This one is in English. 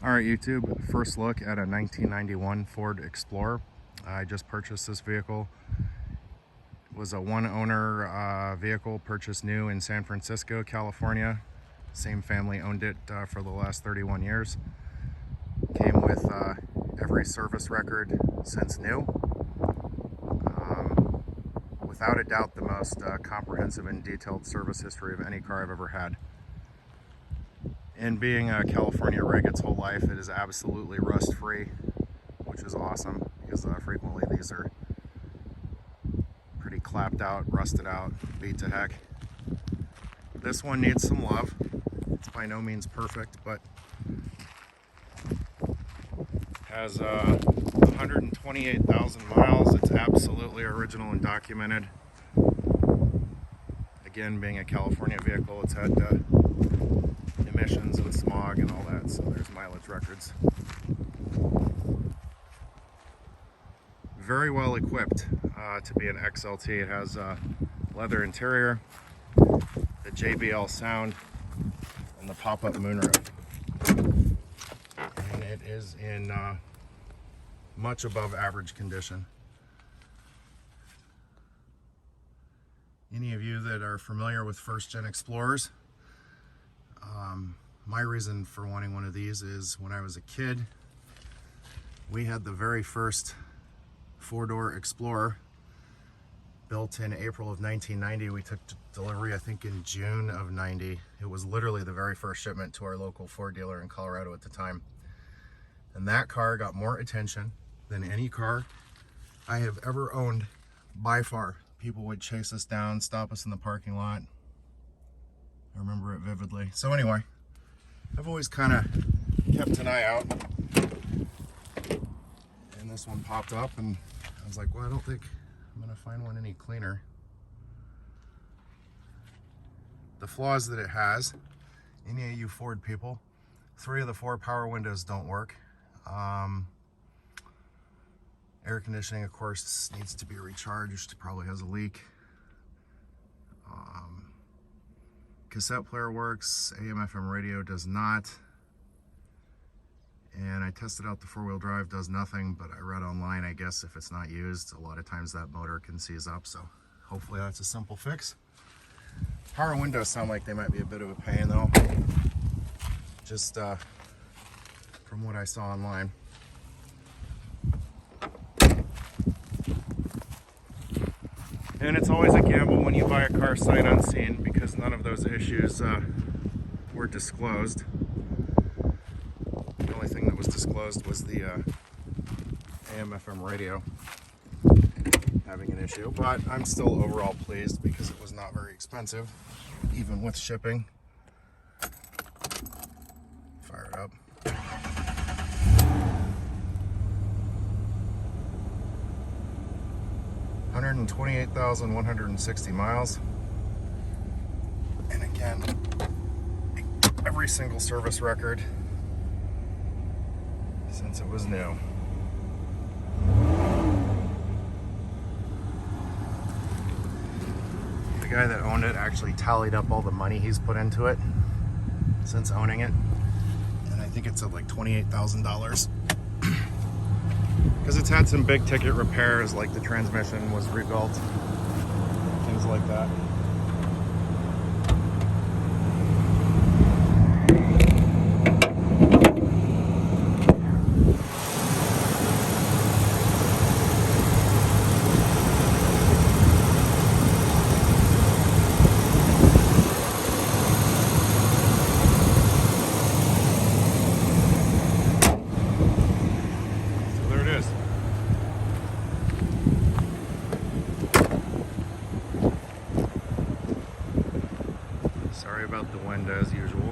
All right, YouTube, first look at a 1991 Ford Explorer. I just purchased this vehicle. It was a one-owner vehicle purchased new in San Francisco, California. Same family owned it for the last 31 years. Came with every service record since new. Without a doubt, the most comprehensive and detailed service history of any car I've ever had. And being a California rig its whole life, it is absolutely rust-free, which is awesome because frequently these are pretty clapped out, rusted out, beat to heck. This one needs some love. It's by no means perfect, but has 128,000 miles. It's absolutely original and documented. Again, being a California vehicle, it's had emissions and smog and all that, so there's mileage records. Very well equipped to be an XLT. It has a leather interior, the JBL sound, and the pop-up moonroof. And it is in much above average condition. Any of you that are familiar with first-gen Explorers, my reason for wanting one of these is when I was a kid, we had the very first four-door Explorer built in April of 1990. We took delivery, I think, in June of 90. It was literally the very first shipment to our local Ford dealer in Colorado at the time. And that car got more attention than any car I have ever owned by far. People would chase us down, stop us in the parking lot. I remember it vividly. So anyway, I've always kind of kept an eye out. And this one popped up and I was like, well, I don't think I'm gonna find one any cleaner. The flaws that it has, any of you Ford people, 3 of the 4 power windows don't work. Air conditioning, of course, needs to be recharged. It probably has a leak. Cassette player works, AM/FM radio does not. And I tested out the 4-wheel drive, does nothing, but I read online, I guess if it's not used, a lot of times that motor can seize up, so hopefully that's a simple fix. Power windows sound like they might be a bit of a pain though, just from what I saw online. And it's always a gamble when you buy a car sight unseen because none of those issues were disclosed. The only thing that was disclosed was the AM/FM radio having an issue, but I'm still overall pleased because it was not very expensive, even with shipping. Fire it up. $128,160 miles. And again, every single service record since it was new. The guy that owned it actually tallied up all the money he's put into it since owning it, and I think it's at like $28,000. Because it's had some big ticket repairs, like the transmission was rebuilt, things like that. Sorry about the wind as usual.